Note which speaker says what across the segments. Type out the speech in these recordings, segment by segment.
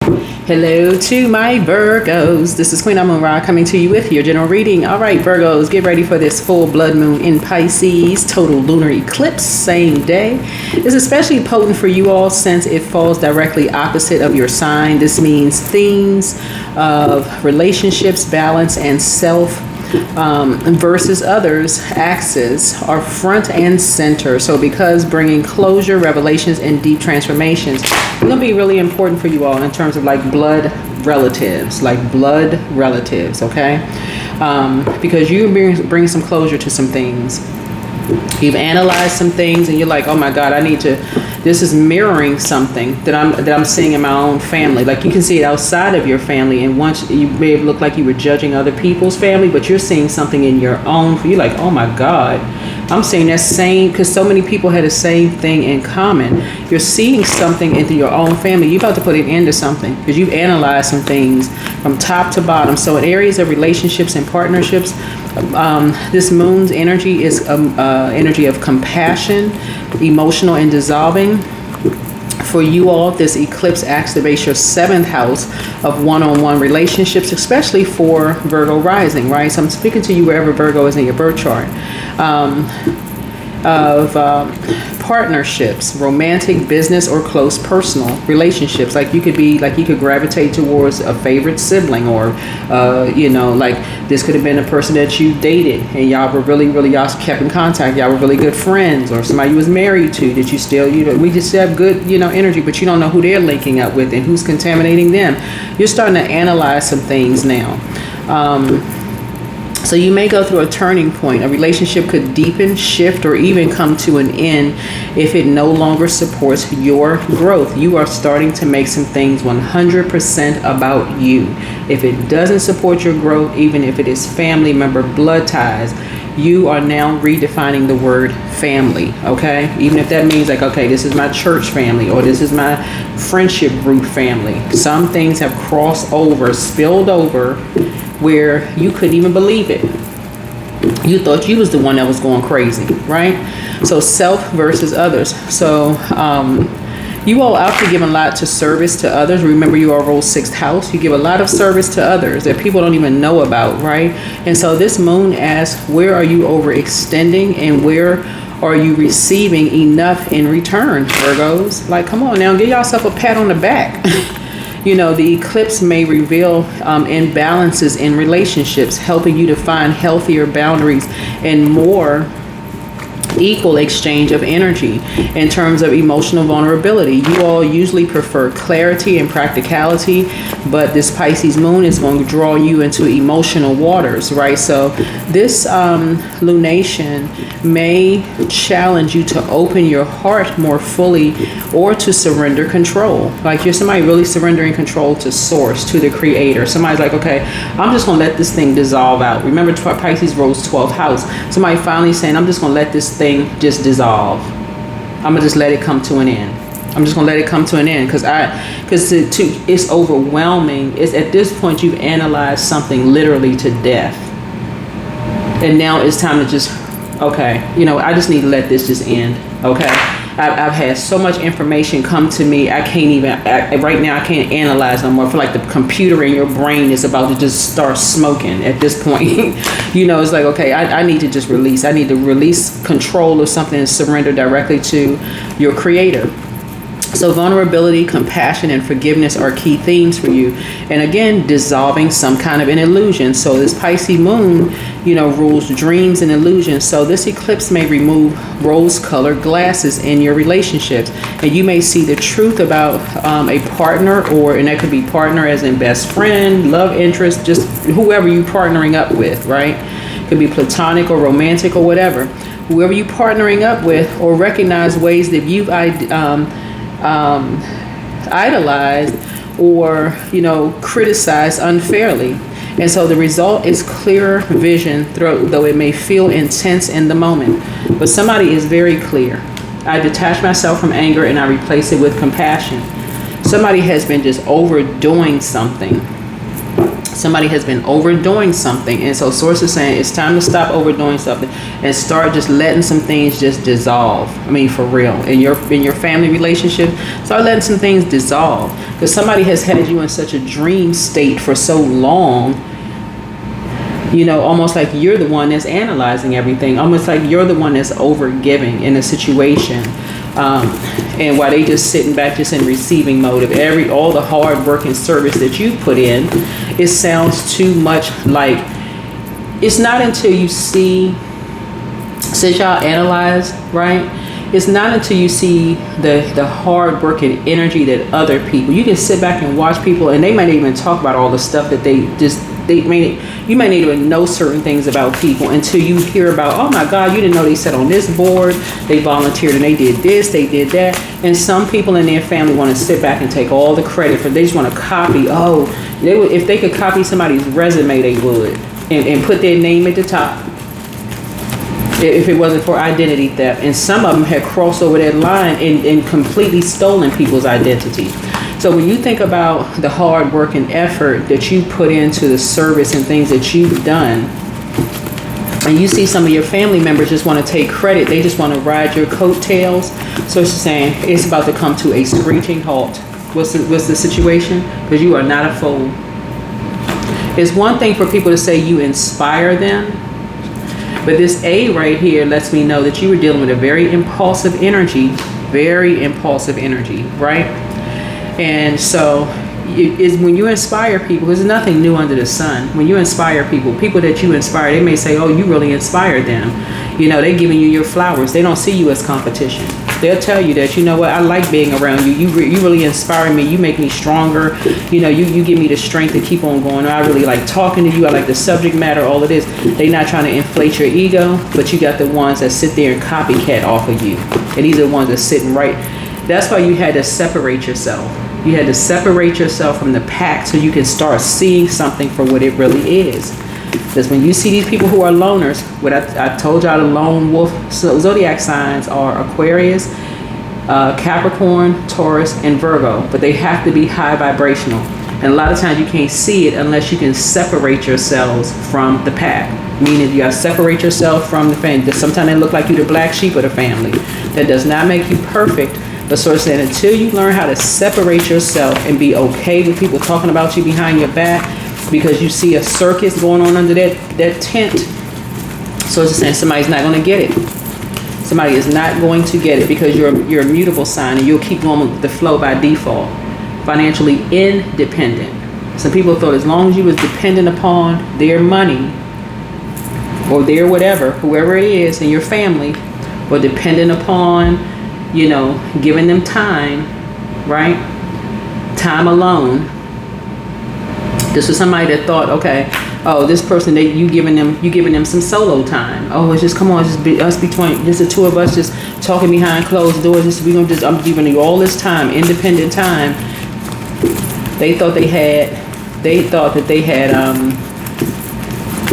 Speaker 1: Hello to my Virgos. This is Queen Amun Ra coming to you with your general reading. All right, Virgos, get ready for this full blood moon in Pisces, total lunar eclipse, same day. It's especially potent for you all since it falls directly opposite of your sign. This means themes of relationships, balance, and self versus others axes are front and center. So because bringing closure, revelations, and deep transformations is going to be really important for you all in terms of like blood relatives, okay? Because you bring some closure to some things. You've analyzed some things and you're like, oh my God, this is mirroring something that I'm seeing in my own family. Like you can see it outside of your family, and once you may have looked like you were judging other people's family, but you're seeing something in your own. You're like, oh my God, I'm seeing that same, because so many people had the same thing in common. You're seeing something into your own family. You're about to put an end to something because you've analyzed some things from top to bottom. So in areas of relationships and partnerships, this moon's energy is energy of compassion, emotional and dissolving. For you all, this eclipse activates your 7th house of one-on-one relationships, especially for Virgo rising, right? So I'm speaking to you wherever Virgo is in your birth chart. Of partnerships, romantic, business, or close personal relationships. Like you could gravitate towards a favorite sibling, or like this could have been a person that you dated and y'all were y'all kept in contact, y'all were really good friends, or somebody you was married to that you still, we just have good, energy, but you don't know who they're linking up with and who's contaminating them. You're starting to analyze some things now. So you may go through a turning point. A relationship could deepen, shift, or even come to an end if it no longer supports your growth. You are starting to make some things 100% about you. If it doesn't support your growth, even if it is family member blood ties, you are now redefining the word family, okay? Even if that means like, okay, this is my church family, or this is my friendship group family. Some things have crossed over, spilled over, where you couldn't even believe it. You thought you was the one that was going crazy, right? So self versus others. So you all out to give a lot to service to others. Remember, you are rule 6th house. You give a lot of service to others that people don't even know about, right? And so this moon asks, where are you overextending and where are you receiving enough in return, Virgos? Like, come on now, give yourself a pat on the back. The eclipse may reveal imbalances in relationships, helping you to find healthier boundaries and more equal exchange of energy in terms of emotional vulnerability. You all usually prefer clarity and practicality, but this Pisces moon is going to draw you into emotional waters, right? So this lunation may challenge you to open your heart more fully or to surrender control. Like you're somebody really surrendering control to source, to the creator. Somebody's like, okay, I'm just going to let this thing dissolve out. Remember, Pisces rules 12th house. Somebody finally saying, I'm just going to let this thing just dissolve. I'm gonna just let it come to an end. I'm just gonna let it come to an end because it's overwhelming. It's at this point you've analyzed something literally to death, and now it's time to just, okay, I just need to let this just end. Okay, I've had so much information come to me. I can't even right now. I can't analyze no more. I feel like the computer in your brain is about to just start smoking at this point. It's like, okay, I need to just release. I need to release control of something and surrender directly to your creator. So vulnerability, compassion, and forgiveness are key themes for you. And again, dissolving some kind of an illusion. So this Pisces moon, rules dreams and illusions. So this eclipse may remove rose-colored glasses in your relationships. And you may see the truth about a partner, and that could be partner as in best friend, love interest, just whoever you're partnering up with, right? It could be platonic or romantic or whatever. Whoever you're partnering up with, or recognize ways that you've idolized or criticized unfairly. And so the result is clearer vision, though it may feel intense in the moment. But somebody is very clear. I detach myself from anger and I replace it with compassion. Somebody has been just overdoing something. Somebody has been overdoing something, and so source is saying it's time to stop overdoing something and start just letting some things just dissolve. I mean, for real, in your family relationship, start letting some things dissolve, because somebody has had you in such a dream state for so long, you know, almost like you're the one that's analyzing everything, almost like you're the one that's over giving in a situation. And while they just sitting back, just in receiving mode of all the hard work and service that you put in, it sounds too much like, it's not until you see, since y'all analyze, right? It's not until you see the hard work and energy that other people, you can sit back and watch people, and they might even talk about all the stuff that you might not even know certain things about people until you hear about, oh my God, you didn't know they sat on this board, they volunteered and they did this, they did that. And some people in their family want to sit back and take all the credit for, they just want to copy. Oh, they would, if they could copy somebody's resume, they would, and put their name at the top, if it wasn't for identity theft. And some of them had crossed over that line and completely stolen people's identity. So when you think about the hard work and effort that you put into the service and things that you've done, and you see some of your family members just want to take credit, they just want to ride your coattails. So it's saying it's about to come to a screeching halt. What's the situation? Because you are not a fool. It's one thing for people to say you inspire them, but this A right here lets me know that you were dealing with a very impulsive energy, right? And so is when you inspire people, there's nothing new under the sun. When you inspire people that you inspire, they may say, oh, you really inspired them. You know, they're giving you your flowers. They don't see you as competition. They'll tell you that, you know what, I like being around you. You really inspire me. You make me stronger. You know, you give me the strength to keep on going. I really like talking to you. I like the subject matter, all of this. They're not trying to inflate your ego, but you got the ones that sit there and copycat off of you. And these are the ones that sitting right. That's why you had to separate yourself. You had to separate yourself from the pack so you can start seeing something for what it really is. Because when you see these people who are loners, what I told y'all, the lone wolf zodiac signs are Aquarius, Capricorn, Taurus, and Virgo. But they have to be high vibrational. And a lot of times you can't see it unless you can separate yourselves from the pack. Meaning you got to separate yourself from the family. Sometimes they look like you're the black sheep of the family. That does not make you perfect. But sort of saying, until you learn how to separate yourself and be okay with people talking about you behind your back because you see a circus going on under that tent, so it's just saying somebody's not going to get it. Somebody is not going to get it because you're a mutable sign and you'll keep going with the flow by default. Financially independent. Some people thought as long as you was dependent upon their money or their whatever, whoever it is in your family, or dependent upon, you know, giving them time, right? Time alone. This was somebody that thought, okay, oh, this person that you giving them some solo time. Oh, it's just, come on, it's just be us between, just the two of us just talking behind closed doors. I'm giving you all this time, independent time. They thought that they had,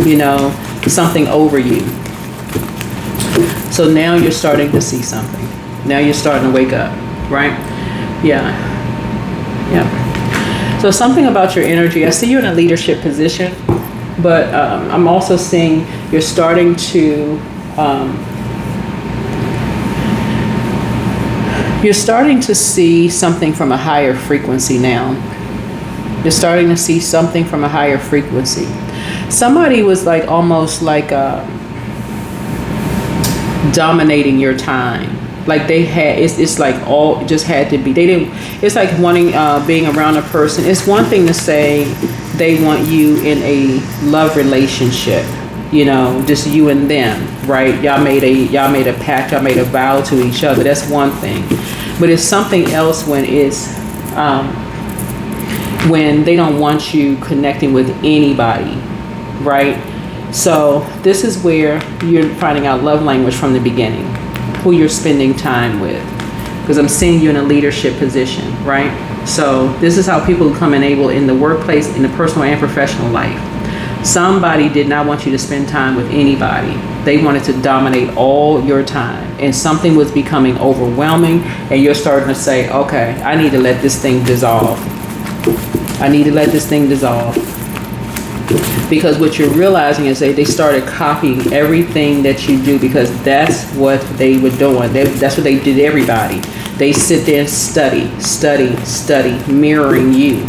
Speaker 1: you know, something over you. So now you're starting to see something. Now you're starting to wake up, right? Yeah. So something about your energy. I see you in a leadership position, but I'm also seeing you're starting to see something from a higher frequency now. You're starting to see something from a higher frequency. Somebody was like almost like dominating your time. Like they had, it's like all just had to be. They didn't. It's like wanting being around a person. It's one thing to say they want you in a love relationship, you know, just you and them, right? Y'all made a pact. Y'all made a vow to each other. That's one thing. But it's something else when it's when they don't want you connecting with anybody, right? So this is where you're finding out love language from the beginning, who you're spending time with, because I'm seeing you in a leadership position, right? So this is how people come enable in the workplace, in the personal and professional life. Somebody did not want you to spend time with anybody. They wanted to dominate all your time, and something was becoming overwhelming, and you're starting to say, okay, I need to let this thing dissolve. I need to let this thing dissolve. Because what you're realizing is they started copying everything that you do, because that's what they were doing. That's what they did to everybody. They sit there and study, mirroring you.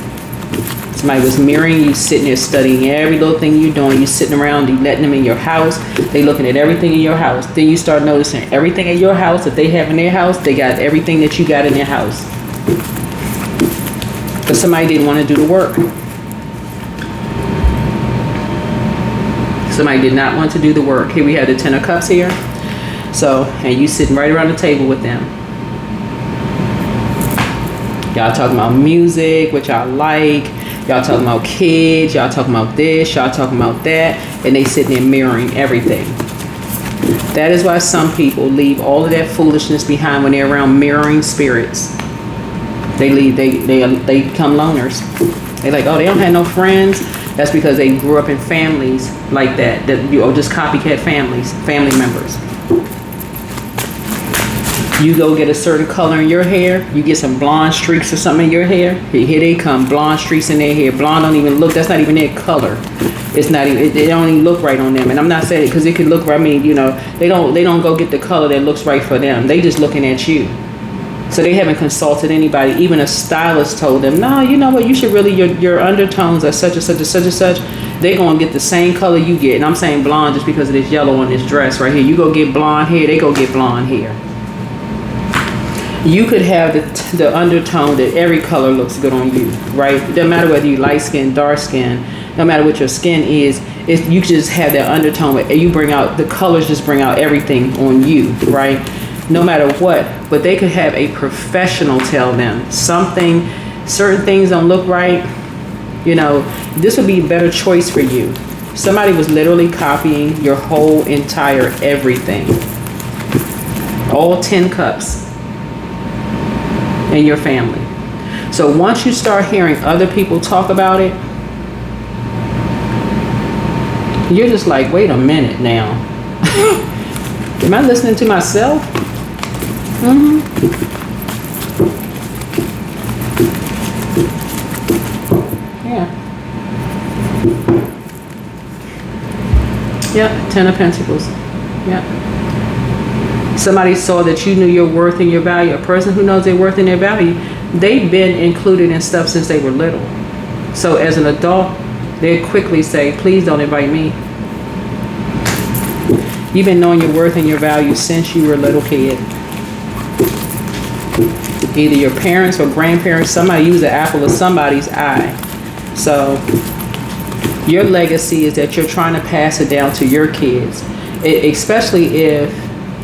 Speaker 1: Somebody was mirroring you, sitting there studying every little thing you're doing. You sitting around, you letting them in your house. They looking at everything in your house. Then you start noticing everything in your house that they have in their house. They got everything that you got in their house. Because somebody didn't want to do the work. Somebody did not want to do the work. Here we have the Ten of Cups here. So, and you sitting right around the table with them. Y'all talking about music, what y'all like. Y'all talking about kids. Y'all talking about this. Y'all talking about that. And they sitting there mirroring everything. That is why some people leave all of that foolishness behind when they're around mirroring spirits. They leave. They become loners. They're like, oh, they don't have no friends. That's because they grew up in families like that. Just copycat families, family members. You go get a certain color in your hair. You get some blonde streaks or something in your hair. Here they come, blonde streaks in their hair. Blonde don't even look. That's not even their color. It's not even. It don't even look right on them. And I'm not saying it because it could look right. I mean, they don't go get the color that looks right for them. They just looking at you. So they haven't consulted anybody. Even a stylist told them, no, you know what? You should really, your undertones are such and such and such and such. They're going to get the same color you get. And I'm saying blonde just because of this yellow on this dress right here. You go get blonde hair, they go get blonde hair. You could have the undertone that every color looks good on you, right? It doesn't matter whether you light skin, dark skin, no matter what your skin is, you just have that undertone. You bring out, the colors just bring out everything on you, right? No matter what. But they could have a professional tell them something, certain things don't look right. This would be a better choice for you. Somebody was literally copying your whole entire everything. All 10 cups in your family. So once you start hearing other people talk about it, you're just like, wait a minute now. Am I listening to myself? Yeah. Yep, Ten of Pentacles. Yep. Somebody saw that you knew your worth and your value. A person who knows their worth and their value, they've been included in stuff since they were little. So as an adult, they quickly say, please don't invite me. You've been knowing your worth and your value since you were a little kid. Either your parents or grandparents, somebody used the apple of somebody's eye. So your legacy is that you're trying to pass it down to your kids, especially if,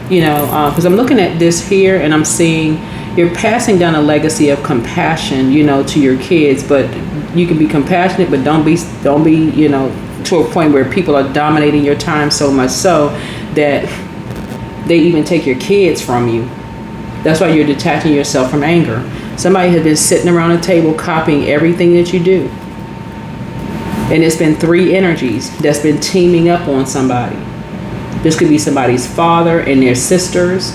Speaker 1: because I'm looking at this here and I'm seeing you're passing down a legacy of compassion, to your kids. But you can be compassionate, but don't be, to a point where people are dominating your time so much so that they even take your kids from you. That's why you're detaching yourself from anger. Somebody has been sitting around a table copying everything that you do. And it's been 3 energies that's been teaming up on somebody. This could be somebody's father and their sisters.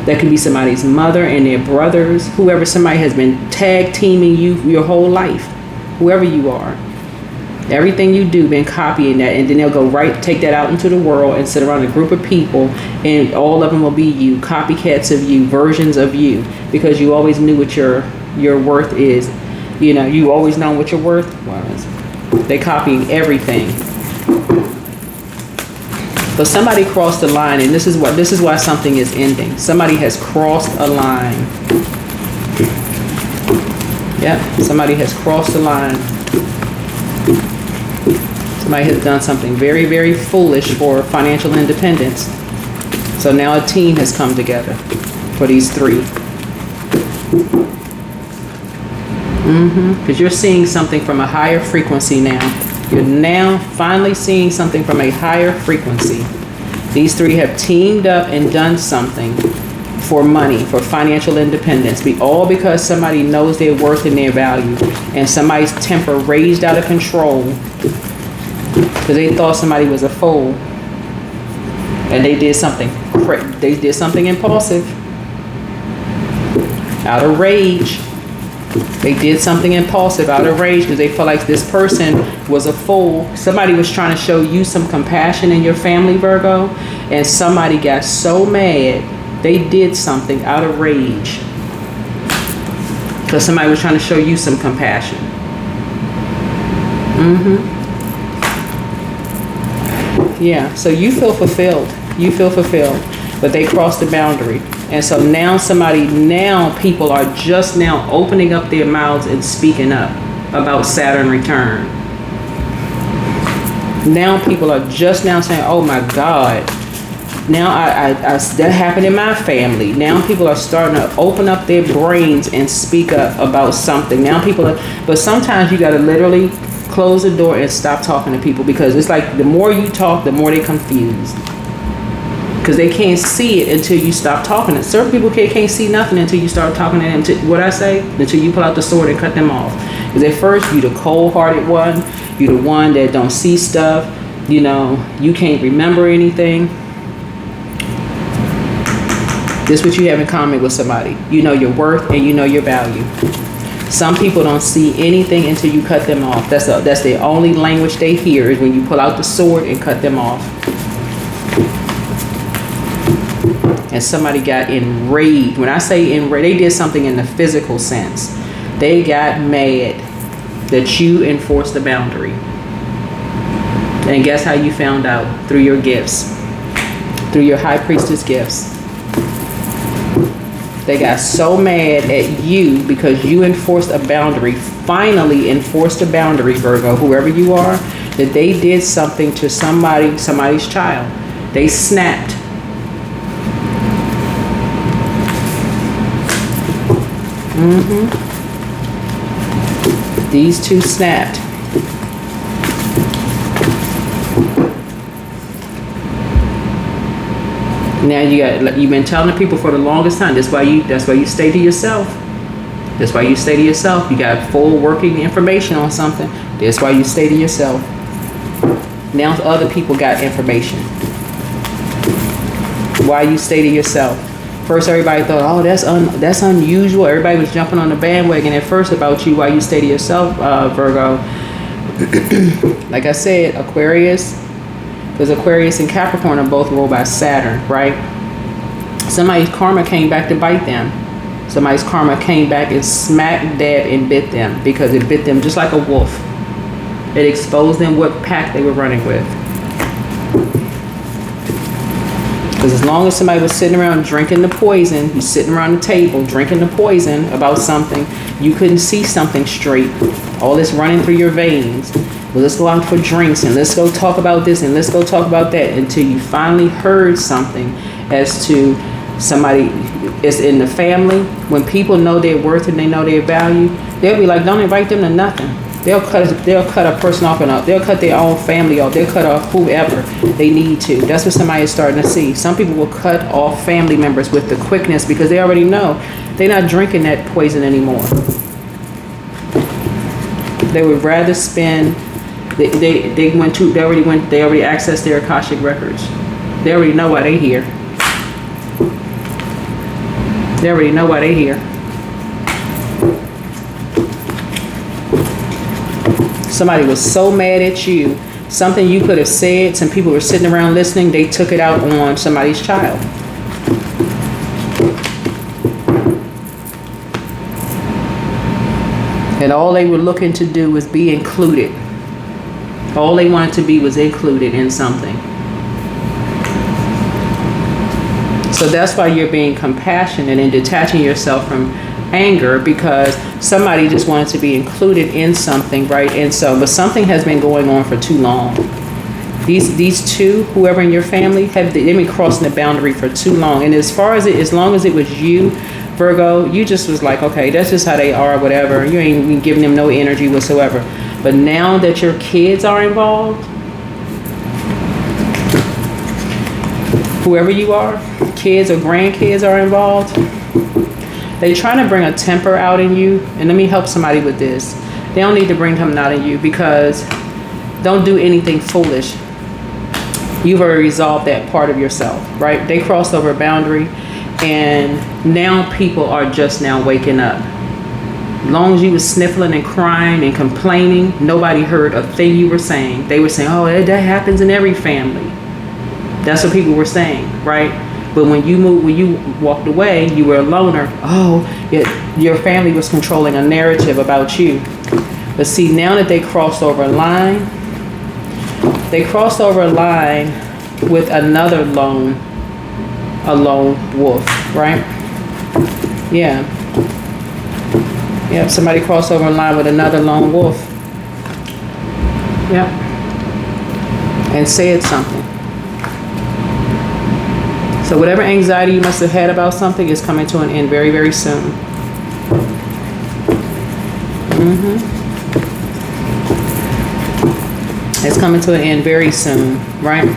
Speaker 1: That could be somebody's mother and their brothers. Whoever, somebody has been tag teaming you your whole life. Whoever you are. Everything you do, been copying that, and then they'll go take that out into the world and sit around a group of people, and all of them will be you, copycats of you, versions of you, because you always knew what your worth is. You always know what your worth was. They copying everything. But somebody crossed the line, and this is why something is ending. Somebody has crossed a line. Yep, somebody has crossed the line. Somebody has done something very, very foolish for financial independence. So now a team has come together for these 3. Because you're seeing something from a higher frequency now. You're now finally seeing something from a higher frequency. These 3 have teamed up and done something for money, for financial independence. All because somebody knows their worth and their value. And somebody's temper raised out of control because they thought somebody was a fool. And they did something impulsive. Out of rage. They did something impulsive out of rage because they felt like this person was a fool. Somebody was trying to show you some compassion in your family, Virgo, and somebody got so mad they did something out of rage because somebody was trying to show you some compassion. Yeah, so you feel fulfilled. You feel fulfilled, but they crossed the boundary. And so now people are just now opening up their mouths and speaking up about Saturn return. Now people are just now saying, oh my God, now that happened in my family. Now people are starting to open up their brains and speak up about something. Now but sometimes you got to literally close the door and stop talking to people, because it's like the more you talk, the more they're confused. Because they can't see it until you stop talking. Certain people can't see nothing until you start talking to them. Until you pull out the sword and cut them off. Because at first, you're the cold-hearted one. You're the one that don't see stuff. You know, you can't remember anything. This is what you have in common with somebody. You know your worth and you know your value. Some people don't see anything until you cut them off. That's the only language they hear, is when you pull out the sword and cut them off. And somebody got enraged. When I say enraged, they did something in the physical sense. They got mad that you enforced the boundary. And guess how you found out? Through your gifts. Through your high priestess gifts. They got so mad at you because you enforced a boundary, finally enforced a boundary, Virgo, whoever you are, that they did something to somebody's child. They snapped. These two snapped. Now you've been telling the people for the longest time. That's why you stay to yourself. That's why you stay to yourself. You got full working information on something. That's why you stay to yourself. Now other people got information. Why you stay to yourself? First, everybody thought, oh, that's unusual. Everybody was jumping on the bandwagon at first about you. Why you stay to yourself, Virgo? Like I said, Aquarius, because Aquarius and Capricorn are both ruled by Saturn, right? Somebody's karma came back to bite them. Somebody's karma came back and smack dab and bit them, because it bit them just like a wolf. It exposed them what pack they were running with. Because as long as somebody was sitting around drinking the poison, you're sitting around the table drinking the poison about something, you couldn't see something straight. All this running through your veins. Well, let's go out for drinks and let's go talk about this and let's go talk about that, until you finally heard something as to somebody is in the family. When people know their worth and they know their value, they'll be like, don't invite them to nothing. They'll cut a person off, and they'll cut their own family off. They'll cut off whoever they need to. That's what somebody is starting to see. Some people will cut off family members with the quickness because they already know they're not drinking that poison anymore. They would rather spend. They already accessed their Akashic records. They already know why they're here. They already know why they're here. Somebody was so mad at you, something you could have said, some people were sitting around listening, they took it out on somebody's child. And all they were looking to do was be included. All they wanted to be was included in something. So that's why you're being compassionate and detaching yourself from anger, because somebody just wanted to be included in something, right? And so, but something has been going on for too long. These two, whoever in your family, they've been crossing the boundary for too long. And as long as it was you, Virgo, you just was like, okay, that's just how they are, whatever. You ain't even giving them no energy whatsoever. But now that your kids are involved, whoever you are, kids or grandkids are involved, they trying to bring a temper out in you. And let me help somebody with this. They don't need to bring something out in you, because don't do anything foolish. You've already resolved that part of yourself, right? They crossed over a boundary, and now people are just now waking up. As long as you was sniffling and crying and complaining, nobody heard a thing you were saying. They were saying, oh, that happens in every family. That's what people were saying, right? But when you walked away, you were a loner. Oh, your family was controlling a narrative about you. But see, now that they crossed over a line, with another lone wolf, right? Yeah. Yep, somebody crossed over a line with another lone wolf. Yep. And said something. So whatever anxiety you must have had about something is coming to an end very, very soon. It's coming to an end very soon, right?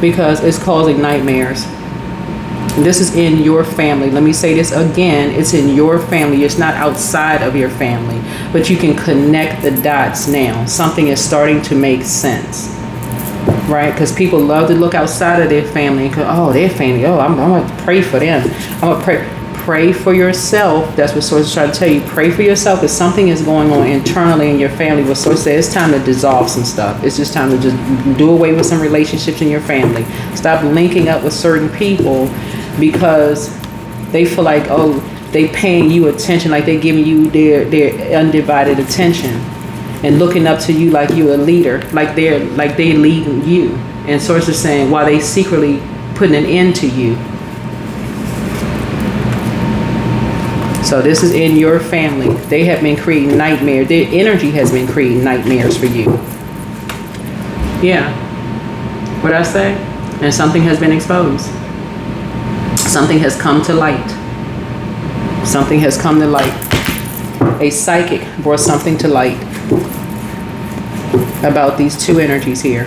Speaker 1: Because it's causing nightmares. This is in your family. Let me say this again. It's in your family. It's not outside of your family. But you can connect the dots now. Something is starting to make sense. Right? Because people love to look outside of their family and go, oh, their family. Oh, I'm going to pray for them. I'm going to pray for yourself. That's what Source is trying to tell you. Pray for yourself because something is going on internally in your family. What Source says, it's time to dissolve some stuff. It's just time to just do away with some relationships in your family. Stop linking up with certain people because they feel like, oh, they paying you attention, like they giving you their undivided attention and looking up to you like you're a leader, like they're leading you. And Source is saying, while they secretly putting an end to you. So this is in your family. They have been creating nightmares. Their energy has been creating nightmares for you. Yeah. What'd I say? And something has been exposed. Something has come to light. Something has come to light. A psychic brought something to light about these two energies here.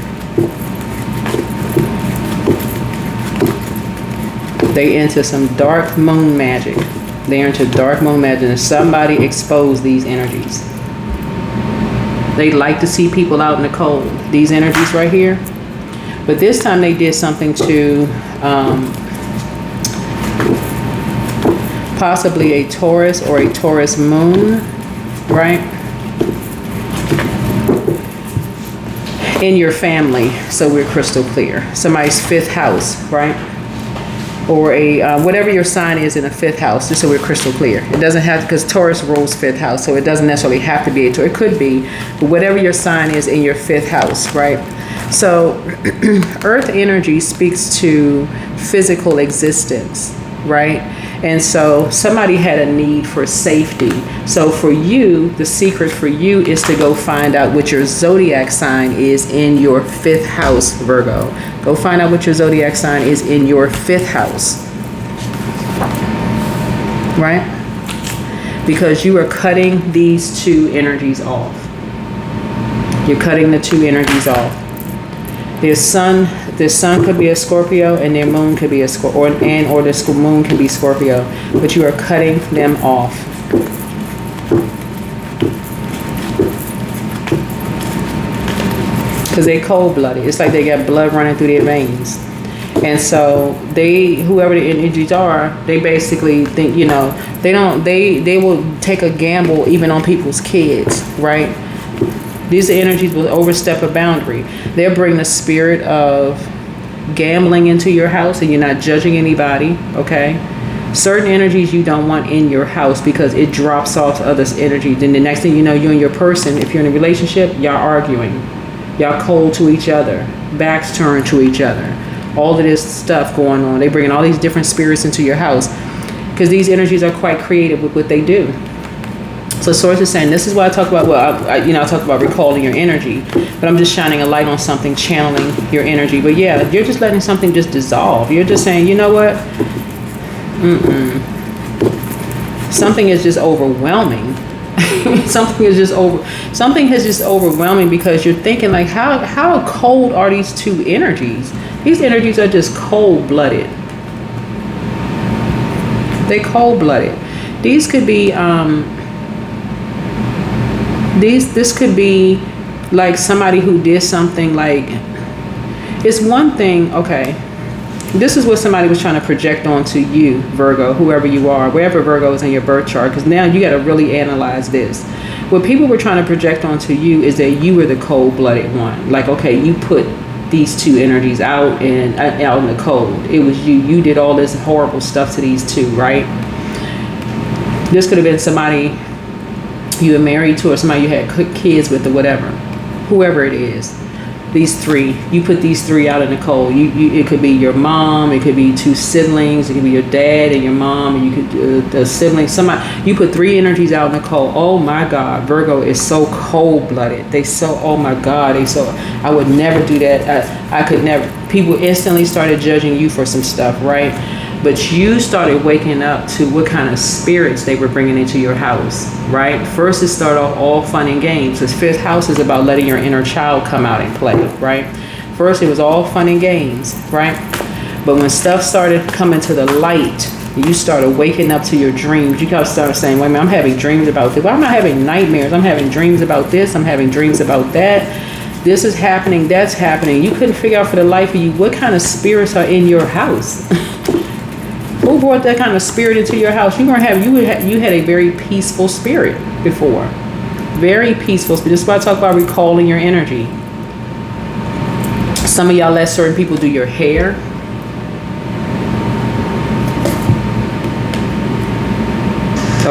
Speaker 1: They into some dark moon magic. They're into dark moon magic, and somebody exposed these energies. They like to see people out in the cold. These energies right here. But this time they did something to possibly a Taurus or a Taurus moon, right? In your family, so we're crystal clear. Somebody's fifth house, right? Or a whatever your sign is in the fifth house, just so we're crystal clear. It doesn't have to, because Taurus rules fifth house, so it doesn't necessarily have to be a Taurus. It could be, but whatever your sign is in your fifth house, right? So Earth energy speaks to physical existence, right? And so somebody had a need for safety. So for you, the secret for you is to go find out what your zodiac sign is in your fifth house, Virgo. Go find out what your zodiac sign is in your fifth house. Right? Because you are cutting these two energies off. You're cutting the two energies off. Their sun could be a Scorpio and their moon could be a Scorpio, or the moon can be Scorpio, but you are cutting them off. Because they're cold-blooded. It's like they got blood running through their veins. And so whoever the energies are, they basically think, they will take a gamble even on people's kids, right? These energies will overstep a boundary. They'll bring the spirit of gambling into your house, and you're not judging anybody, okay? Certain energies you don't want in your house because it drops off others' energy. Then the next thing you know, you and your person, if you're in a relationship, y'all arguing. Y'all cold to each other. Backs turned to each other. All of this stuff going on. They bringing all these different spirits into your house because these energies are quite creative with what they do. So Source is saying, this is what I talk about. Well, I talk about recalling your energy, but I'm just shining a light on something, channeling your energy. But yeah, you're just letting something just dissolve. You're just saying, you know what? Something is just overwhelming. Something is just overwhelming because you're thinking like, how cold are these two energies? These energies are just cold-blooded. They cold-blooded. These could be this could be like somebody who did something like, it's one thing, okay, This is what somebody was trying to project onto you, Virgo, whoever you are, wherever Virgo is in your birth chart, because now you got to really analyze this. What people were trying to project onto you is that you were the cold-blooded one. Like, okay, you put these two energies out and out in the cold. It was you. You did all this horrible stuff to these two, right? This could have been somebody you were married to or somebody you had kids with or whatever. Whoever it is. These three, you put these three out in the cold. It could be your mom, it could be two siblings, it could be your dad and your mom, and you could the siblings. Somebody, you put three energies out in the cold. Oh my God, Virgo is so cold-blooded. Oh my God, I would never do that. I could never. People instantly started judging you for some stuff, right? But you started waking up to what kind of spirits they were bringing into your house, right? First, it started off all fun and games. This fifth house is about letting your inner child come out and play, right? First, it was all fun and games, right? But when stuff started coming to the light, you started waking up to your dreams. You guys started saying, wait a minute, I'm having dreams about this. Well, I'm not having nightmares. I'm having dreams about this. I'm having dreams about that. This is happening. That's happening. You couldn't figure out for the life of you what kind of spirits are in your house. Who brought that kind of spirit into your house? You had a very peaceful spirit before. Very peaceful. This is why I talk about recalling your energy. Some of y'all let certain people do your hair.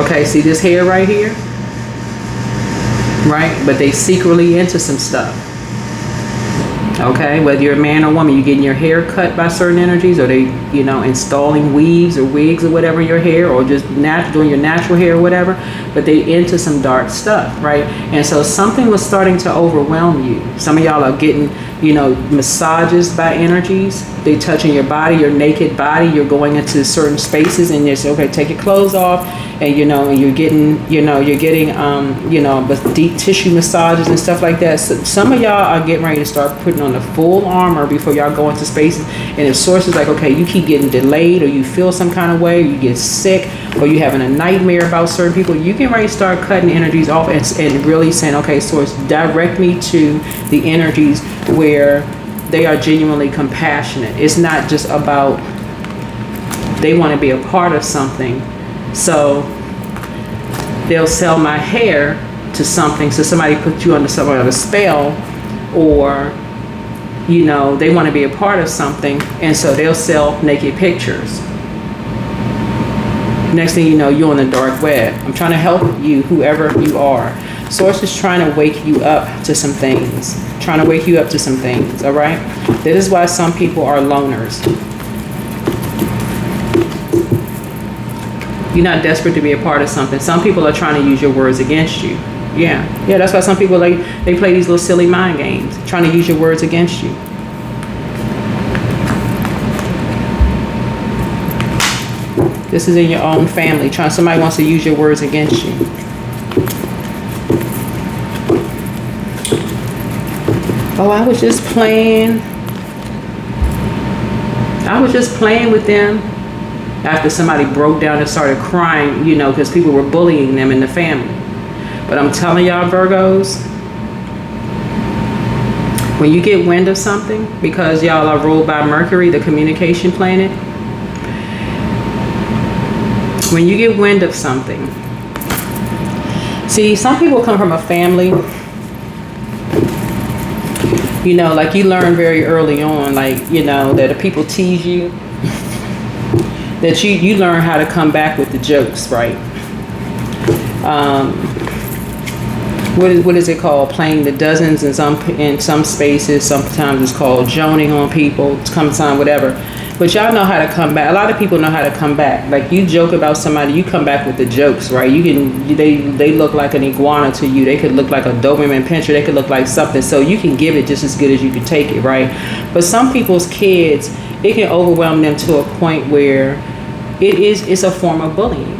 Speaker 1: Okay, see this hair right here? Right? But they secretly into some stuff. Okay, whether you're a man or woman, you're getting your hair cut by certain energies, or they, installing weaves or wigs or whatever in your hair, or just doing your natural hair or whatever, but they into some dark stuff, right? And so something was starting to overwhelm you. Some of y'all are getting, massages by energies. They touching your body, your naked body. You're going into certain spaces and you say, okay, take your clothes off, and and you're getting, deep tissue massages and stuff like that. So some of y'all are getting ready to start putting on the full armor before y'all go into spaces. And if sources like, okay, you keep getting delayed, or you feel some kind of way, or you get sick, or you having a nightmare about certain people, you can ready to start cutting energies off and really saying, okay, source, direct me to the energies where they are genuinely compassionate. It's not just about they want to be a part of something. So they'll sell my hair to something. So somebody put you under some kind of a spell, or they want to be a part of something, and so they'll sell naked pictures. Next thing you know, you're on the dark web. I'm trying to help you, whoever you are. Source is trying to wake you up to some things. All right? That is why some people are loners. You're not desperate to be a part of something. Some people are trying to use your words against you. Yeah, that's why some people, they play these little silly mind games, trying to use your words against you. This is in your own family. Somebody wants to use your words against you. Oh, I was just playing with them. After somebody broke down and started crying, because people were bullying them in the family. But I'm telling y'all, Virgos, when you get wind of something, because y'all are ruled by Mercury, the communication planet, when you get wind of something, see, some people come from a family, like you learn very early on, that if people tease you, that you learn how to come back with the jokes, right? What is it called? Playing the dozens in some spaces. Sometimes it's called joning on people. It's sometimes whatever. But y'all know how to come back. A lot of people know how to come back. Like you joke about somebody, you come back with the jokes, right? They look like an iguana to you. They could look like a Doberman Pinscher. They could look like something. So you can give it just as good as you can take it, right? But some people's kids, it can overwhelm them to a point where it's a form of bullying.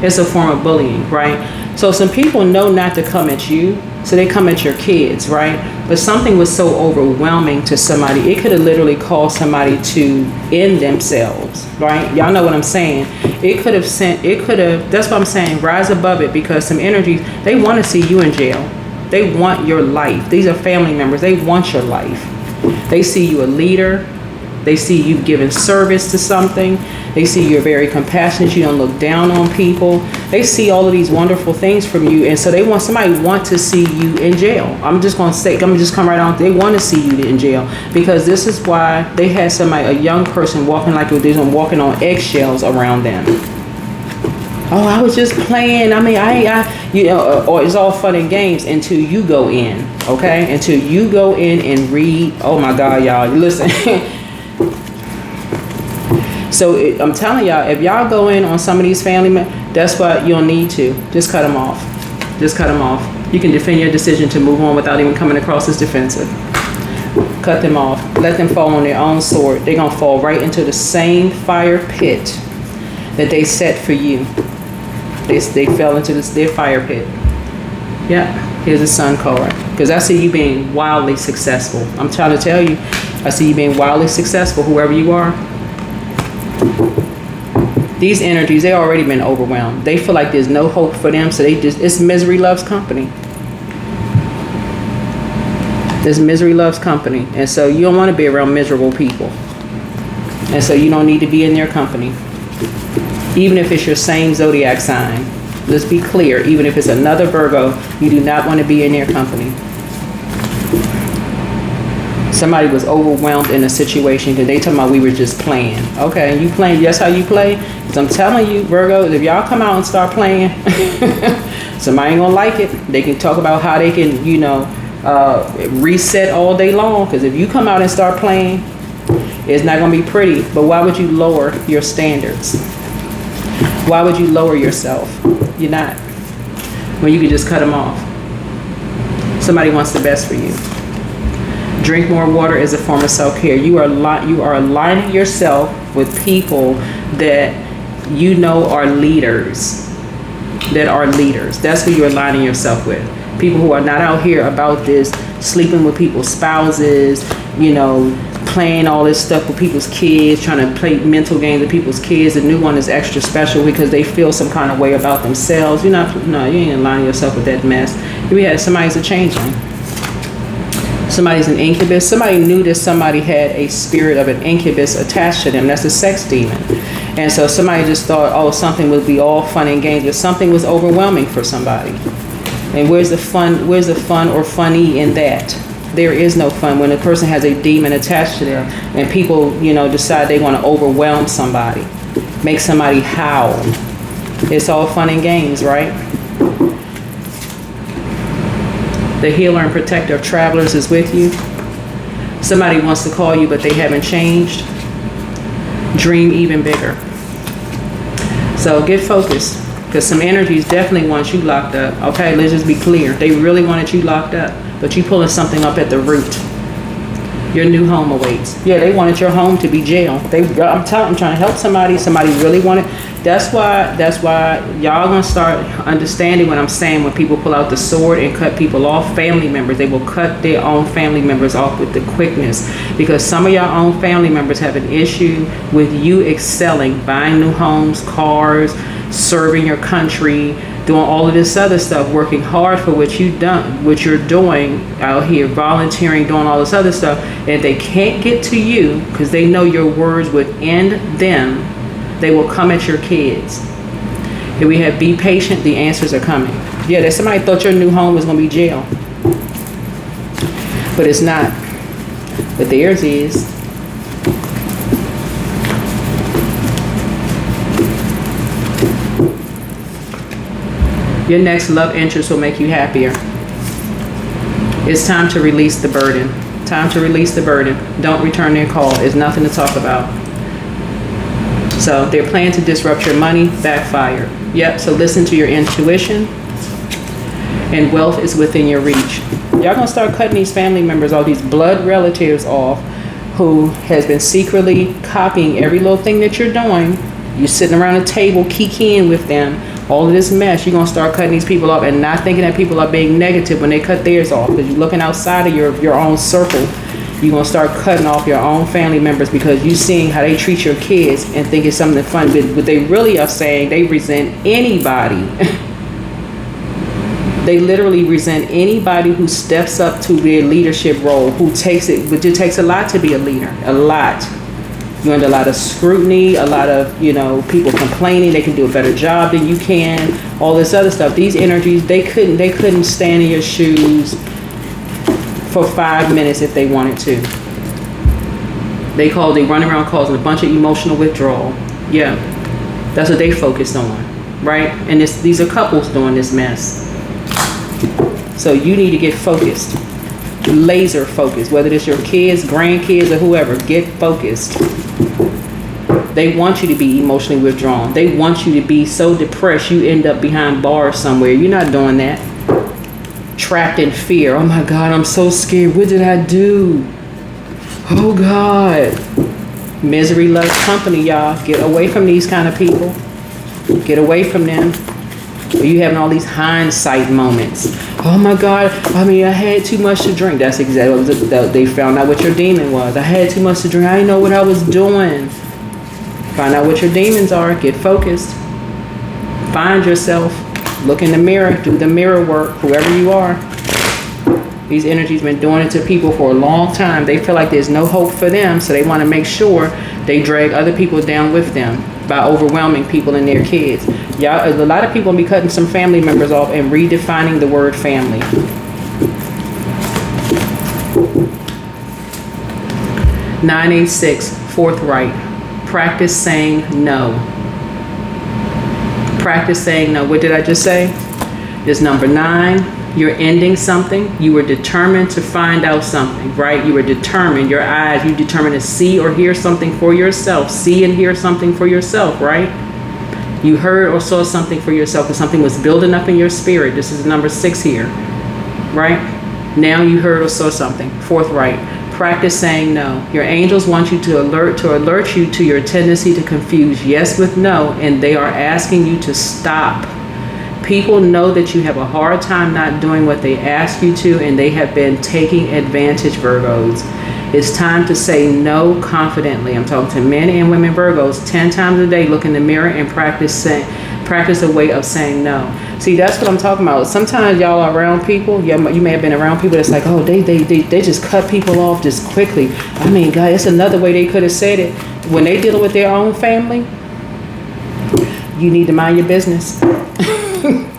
Speaker 1: It's a form of bullying, right? So some people know not to come at you, so they come at your kids, right? But something was so overwhelming to somebody, it could have literally caused somebody to end themselves, right? Y'all know what I'm saying. That's what I'm saying, rise above it, because some energies, they want to see you in jail. They want your life. These are family members. They want your life. They see you a leader. They see you giving service to something. They see you're very compassionate. You don't look down on people. They see all of these wonderful things from you. And so somebody want to see you in jail. I'm just going to come right on. They want to see you in jail because this is why they had a young person walking like they're walking on eggshells around them. Oh, I was just playing. I mean, or it's all fun and games until you go in, okay? Until you go in and read. Oh my God, y'all, listen. So I'm telling y'all, if y'all go in on some of these family members, that's what you'll need to. Just cut them off. Just cut them off. You can defend your decision to move on without even coming across as defensive. Cut them off. Let them fall on their own sword. They're going to fall right into the same fire pit that they set for you. They fell into their fire pit. Yeah, here's a sun card. Because I see you being wildly successful. I'm trying to tell you, I see you being wildly successful, whoever you are. These energies, they already been overwhelmed. They feel like there's no hope for them, so it's misery loves company. This misery loves company. And so you don't want to be around miserable people. And so you don't need to be in their company. Even if it's your same zodiac sign. Let's be clear. Even if it's another Virgo, you do not want to be in their company. Somebody was overwhelmed in a situation because they talking about we were just playing. Okay, you playing, that's how you play? Because I'm telling you, Virgo, if y'all come out and start playing, somebody ain't gonna like it. They can talk about how they can, reset all day long. Because if you come out and start playing, it's not gonna be pretty. But why would you lower your standards? Why would you lower yourself? You're not. When you can just cut them off. Somebody wants the best for you. Drink more water is a form of self-care. You are aligning yourself with people that you know are leaders. That's who you're aligning yourself with. People who are not out here about this, sleeping with people's spouses, playing all this stuff with people's kids, trying to play mental games with people's kids. The new one is extra special because they feel some kind of way about themselves. You ain't aligning yourself with that mess. We had somebody's a changeling. Somebody's an incubus. Somebody knew that somebody had a spirit of an incubus attached to them. That's a sex demon. And so somebody just thought, oh, something would be all fun and games, but something was overwhelming for somebody. And where's the fun or funny in that? There is no fun when a person has a demon attached to them and people, decide they want to overwhelm somebody, make somebody howl. It's all fun and games, right? The healer and protector of travelers is with you. Somebody wants to call you, but they haven't changed. Dream even bigger. So get focused, because some energies definitely want you locked up. Okay, let's just be clear. They really wanted you locked up, but you pulling something up at the root. Your new home awaits. Yeah, they wanted your home to be jail. I'm trying to help somebody. Somebody really wanted. That's why y'all gonna start understanding what I'm saying when people pull out the sword and cut people off. Family members, they will cut their own family members off with the quickness, because some of your own family members have an issue with you excelling, buying new homes, cars, serving your country, doing all of this other stuff, working hard for what you're doing out here, volunteering, doing all this other stuff. And if they can't get to you because they know your words would end them, they will come at your kids. If we have be patient, the answers are coming. Yeah, that somebody thought your new home was going to be jail, but it's not. But theirs is. Your next love interest will make you happier. It's time to release the burden. Time to release the burden. Don't return their call. It's nothing to talk about. So they're planning to disrupt your money, backfire. Yep, so listen to your intuition. And wealth is within your reach. Y'all gonna start cutting these family members, all these blood relatives off, who has been secretly copying every little thing that you're doing. You're sitting around a table kikiing with them. All of this mess, you're going to start cutting these people off and not thinking that people are being negative when they cut theirs off, because you're looking outside of your own circle. You're going to start cutting off your own family members because you're seeing how they treat your kids and think it's something fun. But they really are saying they resent anybody. They literally resent anybody who steps up to their leadership role, who takes it. But it takes a lot to be a leader. A lot. You're under a lot of scrutiny, a lot of, you know, people complaining they can do a better job than you can, all this other stuff. These energies, they couldn't stand in your shoes for 5 minutes if they wanted to. They run around causing a bunch of emotional withdrawal. Yeah, that's what they focused on, right? And these are couples doing this mess. So you need to get focused, laser focused, whether it's your kids, grandkids, or whoever. Get focused. They want you to be emotionally withdrawn. They want you to be so depressed you end up behind bars somewhere. You're not doing that. Trapped in fear. Oh my God, I'm so scared. What did I do? Oh God. Misery loves company, y'all. Get away from these kind of people. Get away from them. You having all these hindsight moments. Oh my God, I had too much to drink. That's exactly what they found out what your demon was. I had too much to drink. I didn't know what I was doing. Find out what your demons are. Get focused. Find yourself. Look in the mirror. Do the mirror work, whoever you are. These energies been doing it to people for a long time. They feel like there's no hope for them, so they want to make sure they drag other people down with them by overwhelming people and their kids. Y'all, a lot of people will be cutting some family members off and redefining the word family. (986) forthright. Practice saying no. Practice saying no. What did I just say? This number 9. You're ending something. You were determined to find out something, right? You were determined. Your eyes, you determined to see or hear something for yourself. See and hear something for yourself, right? You heard or saw something for yourself because something was building up in your spirit. This is number 6 here, right? Now you heard or saw something. Forthright. Practice saying no. Your angels want you to alert you to your tendency to confuse yes with no, and they are asking you to stop. People know that you have a hard time not doing what they ask you to, and they have been taking advantage, Virgos. It's time to say no confidently. I'm talking to men and women Virgos. 10 times a day, look in the mirror and practice a way of saying no. See, that's what I'm talking about. Sometimes y'all are around people. You may have been around people that's like, oh, they just cut people off just quickly. I mean, God, it's another way they could have said it. When they dealing with their own family, you need to mind your business.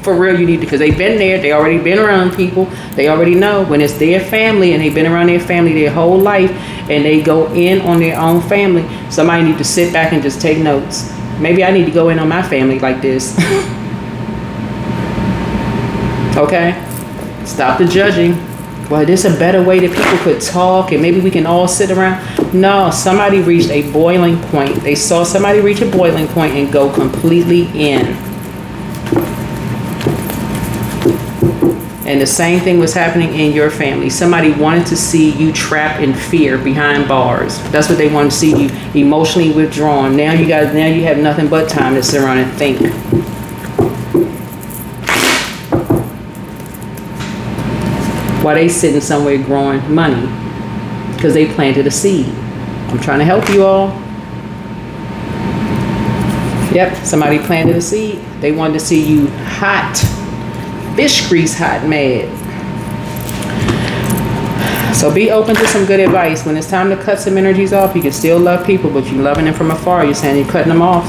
Speaker 1: For real, you need to, because they've been there. They already been around people. They already know when it's their family and they've been around their family their whole life and they go in on their own family. Somebody need to sit back and just take notes. Maybe I need to go in on my family like this. Okay? Stop the judging. Well, there's a better way that people could talk and maybe we can all sit around. No, somebody reached a boiling point. They saw somebody reach a boiling point and go completely in. And the same thing was happening in your family. Somebody wanted to see you trapped in fear behind bars. That's what they wanted to see, you emotionally withdrawn. Now you have nothing but time to sit around and think. While they sitting somewhere growing money because they planted a seed. I'm trying to help you all. Yep, somebody planted a seed. They wanted to see you hot. Fish grease hot mad. So be open to some good advice. When it's time to cut some energies off, you can still love people, but you're loving them from afar. You're saying you're cutting them off.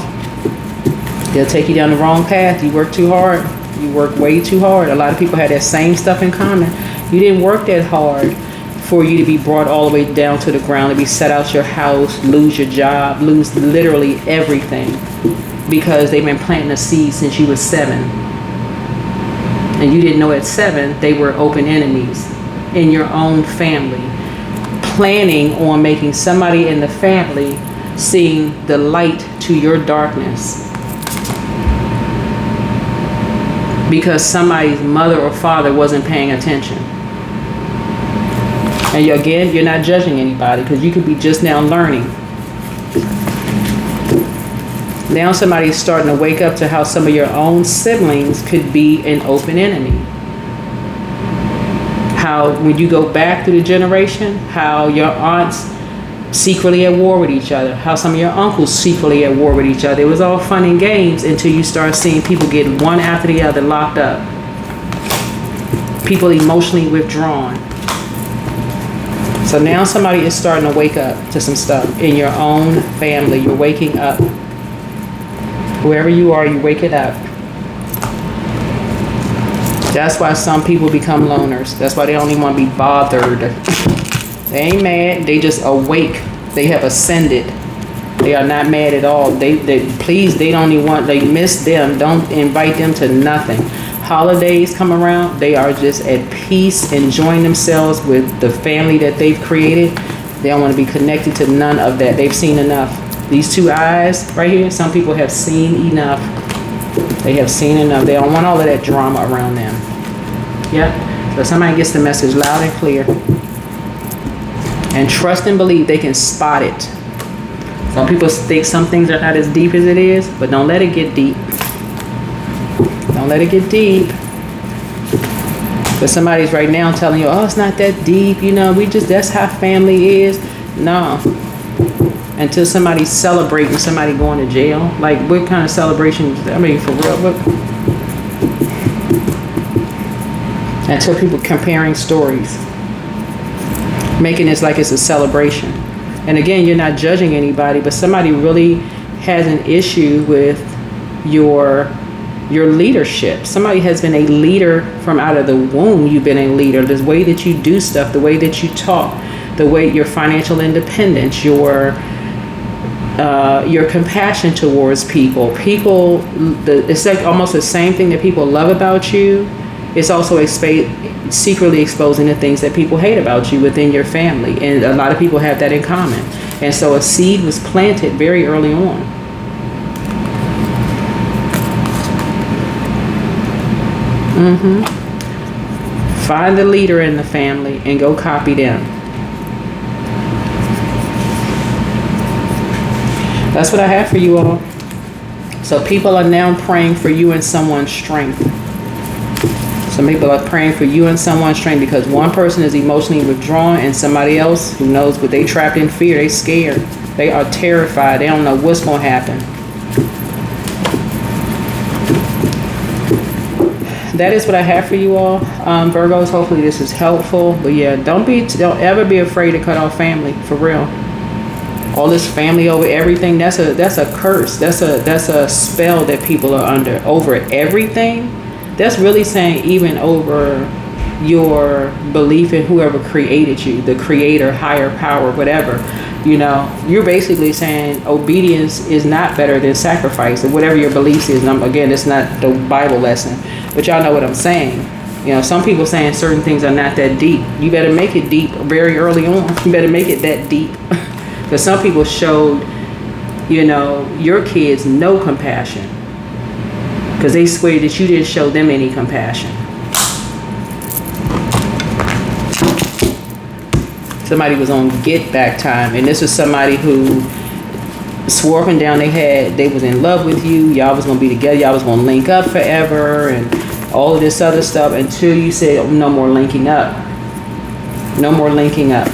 Speaker 1: They'll take you down the wrong path. You work too hard. You work way too hard. A lot of people have that same stuff in common. You didn't work that hard for you to be brought all the way down to the ground, to be set out your house, lose your job, lose literally everything because they've been planting a seed since you were 7. And you didn't know at 7 they were open enemies in your own family, planning on making somebody in the family seeing the light to your darkness because somebody's mother or father wasn't paying attention. And again, you're not judging anybody because you could be just now learning. Now somebody's starting to wake up to how some of your own siblings could be an open enemy. How when you go back through the generation, how your aunts secretly at war with each other, how some of your uncles secretly at war with each other. It was all fun and games until you start seeing people get one after the other locked up. People emotionally withdrawn. So now somebody is starting to wake up to some stuff in your own family. You're waking up. Whoever you are, you're waking up. That's why some people become loners. That's why they don't even want to be bothered. They ain't mad. They just awake. They have ascended. They are not mad at all. They don't even want, they miss them. Don't invite them to nothing. Holidays come around, they are just at peace, enjoying themselves with the family that they've created. They don't want to be connected to none of that. They've seen enough. These two eyes right here, some people have seen enough. They have seen enough. They don't want all of that drama around them. Yep. So somebody gets the message loud and clear. And trust and believe they can spot it. Some people think some things are not as deep as it is, but don't let it get deep. Don't let it get deep. But somebody's right now telling you, oh, it's not that deep. You know, that's how family is. No. Until somebody's celebrating somebody going to jail. Like, what kind of celebration? I mean, for real. Until people comparing stories. Making it like it's a celebration. And again, you're not judging anybody, but somebody really has an issue with your leadership. Somebody has been a leader from out of the womb. You've been a leader. The way that you do stuff, the way that you talk, the way your financial independence, your compassion towards people. It's like almost the same thing that people love about you. It's also secretly exposing the things that people hate about you within your family. And a lot of people have that in common. And so a seed was planted very early on. Find the leader in the family and go copy them. That's what I have for you all. So people are now praying for you and someone's strength. Some people are praying for you and someone's strength because one person is emotionally withdrawn and somebody else who knows, but they trapped in fear. They scared. They are terrified. They don't know what's going to happen. That is what I have for you all, Virgos. Hopefully this is helpful. But yeah, don't ever be afraid to cut off family, for real. All this family over everything, that's a curse. That's a spell that people are under over everything. That's really saying even over your belief in whoever created you, the creator, higher power, whatever. You know, you're basically saying obedience is not better than sacrifice, or whatever your beliefs is. And again, it's not the Bible lesson, but y'all know what I'm saying. You know, some people saying certain things are not that deep. You better make it deep very early on. You better make it that deep. Because some people showed, you know, your kids no compassion. Because they swear that you didn't show them any compassion. Somebody was on get back time, and this was somebody who swore up and down they was in love with you, y'all was gonna be together, y'all was gonna link up forever, and all of this other stuff until you said, oh, no more linking up. No more linking up.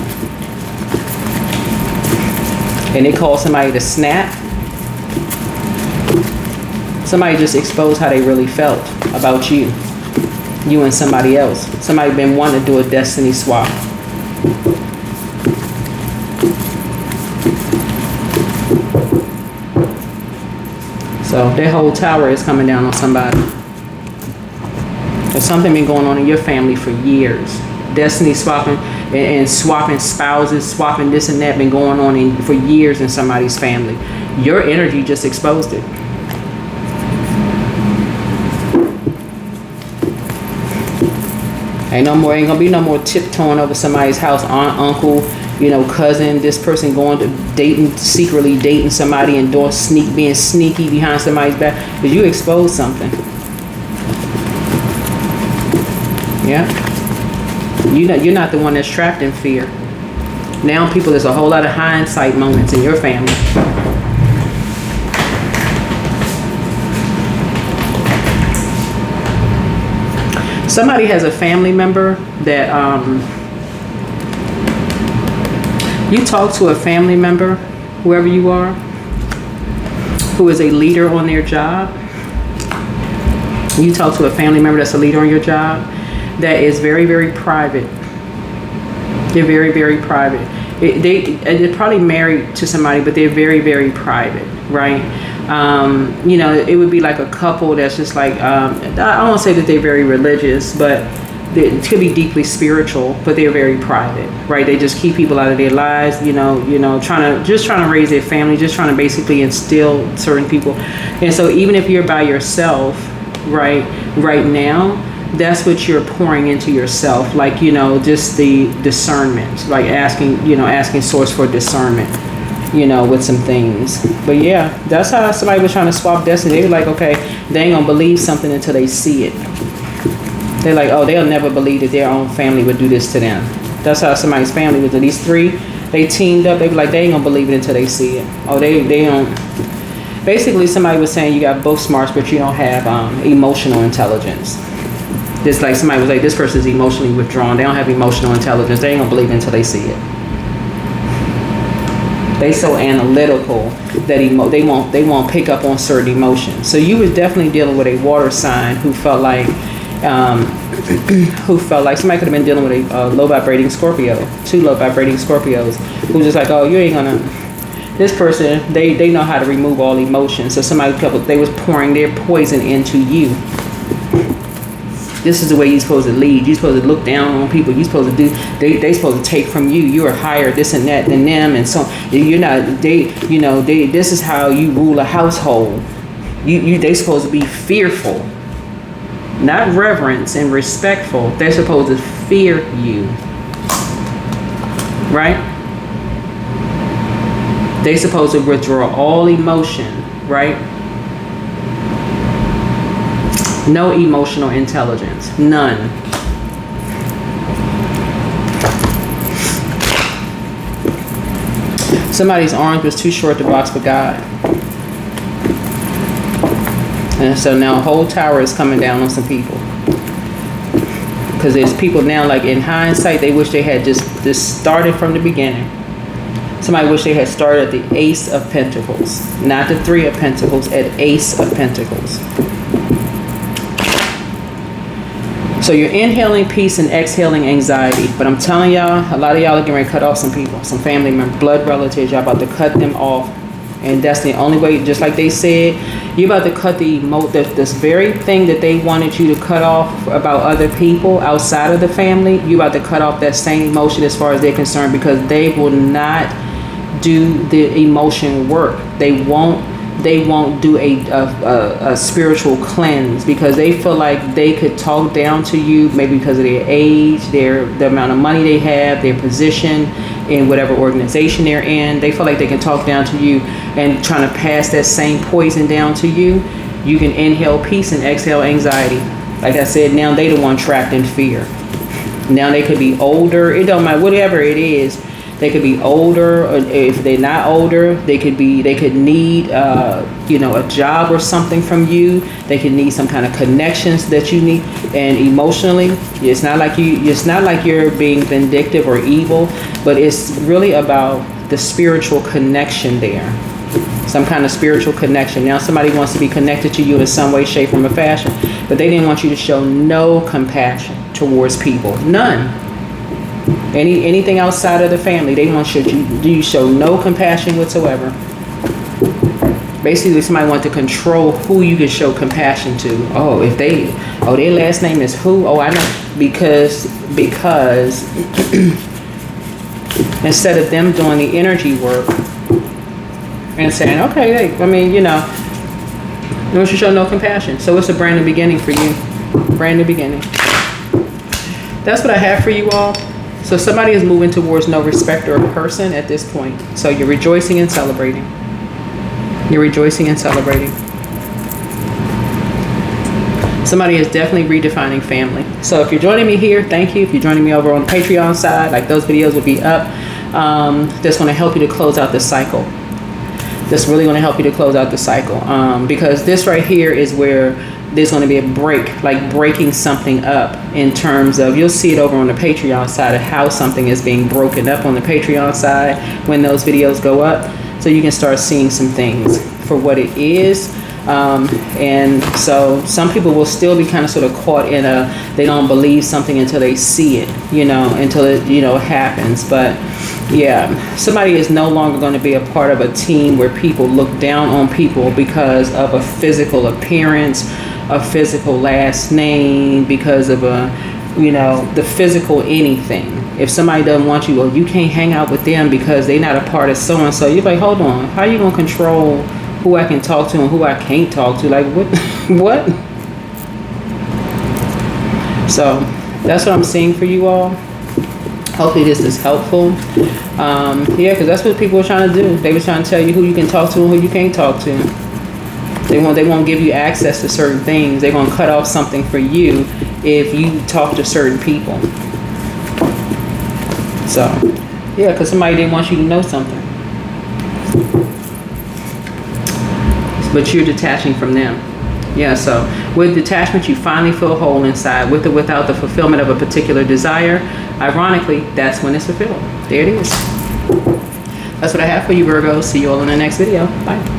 Speaker 1: And they called somebody to snap. Somebody just exposed how they really felt about you and somebody else. Somebody been wanting to do a destiny swap. So their whole tower is coming down on somebody. There's something been going on in your family for years. Destiny swapping and swapping spouses, swapping this and that been going on for years in somebody's family. Your energy just exposed it. Ain't gonna be no more tiptoeing over somebody's house, aunt, uncle, you know, cousin, this person going to secretly dating somebody and being sneaky behind somebody's back, because you exposed something. Yeah. You're not the one that's trapped in fear. Now there's a whole lot of hindsight moments in your family. Somebody has a family member that, you talk to a family member, whoever you are, who is a leader on their job. You talk to a family member that's a leader on your job that is very, very private. They're very, very private. They're probably married to somebody, but they're very, very private, right? You know, it would be like a couple that's just like, I don't want to say that they're very religious, but it could be deeply spiritual, but they're very private, right? They just keep people out of their lives, you know, trying to raise their family, just trying to basically instill certain people. And so even if you're by yourself, right now, that's what you're pouring into yourself, like, you know, just the discernment, like asking source for discernment, you know, with some things. But yeah, that's how somebody was trying to swap destiny. They were like, okay, they ain't gonna believe something until they see it. They're like, oh, they'll never believe that their own family would do this to them. That's how somebody's family was. These three, they teamed up. They were like, they ain't gonna believe it until they see it. Oh, they don't. Basically, somebody was saying you got book smarts, but you don't have emotional intelligence. Just like somebody was like, this person's emotionally withdrawn. They don't have emotional intelligence. They ain't gonna believe it until they see it. They so analytical that they won't pick up on certain emotions. So you was definitely dealing with a water sign who felt like somebody could have been dealing with a low vibrating Scorpio, 2 low vibrating Scorpios, who just like, oh, you ain't gonna. This person, they know how to remove all emotions. So they was pouring their poison into you. This is the way you're supposed to lead. You're supposed to look down on people. You're supposed to do. They supposed to take from you. You are higher this and that than them, and so you're not. This is how you rule a household. They supposed to be fearful, not reverence and respectful. They're supposed to fear you, right? They supposed to withdraw all emotion, right? No emotional intelligence, none. Somebody's arms was too short to box for God. And so now a whole tower is coming down on some people. Because there's people now, like in hindsight, they wish they had just started from the beginning. Somebody wish they had started at the Ace of Pentacles, not the 3 of Pentacles, at Ace of Pentacles. So you're inhaling peace and exhaling anxiety. But I'm telling y'all, a lot of y'all are getting ready to cut off some people, some family members, blood relatives. Y'all about to cut them off. And that's the only way, just like they said, you're about to cut this very thing that they wanted you to cut off about other people outside of the family. You're about to cut off that same emotion as far as they're concerned, because they will not do the emotion work. They won't do a spiritual cleanse, because they feel like they could talk down to you, maybe because of their age, the amount of money they have, their position in whatever organization they're in. They feel like they can talk down to you and trying to pass that same poison down to you. You can inhale peace and exhale anxiety. Like I said, now they the one trapped in fear. Now they could be older. It don't matter, whatever it is. They could be older, or if they're not older, they could need, a job or something from you. They could need some kind of connections that you need. And emotionally, it's not like you're being vindictive or evil, but it's really about the spiritual connection there. Some kind of spiritual connection. Now somebody wants to be connected to you in some way, shape, form, or fashion, but they didn't want you to show no compassion towards people. None. Anything outside of the family, they want you show no compassion whatsoever. Basically, somebody wants to control who you can show compassion to. Their last name is who? Oh, I know. Because instead of them doing the energy work and saying, okay, they want you to show no compassion. So it's a brand new beginning for you. Brand new beginning. That's what I have for you all. So somebody is moving towards no respecter of person at this point. So you're rejoicing and celebrating. You're rejoicing and celebrating. Somebody is definitely redefining family. So if you're joining me here, thank you. If you're joining me over on the Patreon side, like those videos will be up. That's going to help you to close out the cycle. That's really going to help you to close out the cycle. Because this right here is where there's going to be a break, like breaking something up in terms of, you'll see it over on the Patreon side of how something is being broken up on the Patreon side when those videos go up. So you can start seeing some things for what it is. And so some people will still be kind of sort of caught in they don't believe something until they see it, until it, happens. But yeah, somebody is no longer going to be a part of a team where people look down on people because of a physical appearance, a physical last name, because of the physical anything. If somebody doesn't want you, well, you can't hang out with them because they're not a part of so and so. You're like, hold on, how are you gonna control who I can talk to and who I can't talk to? Like, what? What? So that's what I'm seeing for you all. Hopefully this is helpful. Yeah, because that's what people were trying to do. They were trying to tell you who you can talk to and who you can't talk to. They won't give you access to certain things. They're gonna cut off something for you if you talk to certain people. So, yeah, because somebody didn't want you to know something. But you're detaching from them. Yeah, so with detachment, you finally feel whole inside. With or without the fulfillment of a particular desire, ironically, that's when it's fulfilled. There it is. That's what I have for you, Virgo. See you all in the next video. Bye.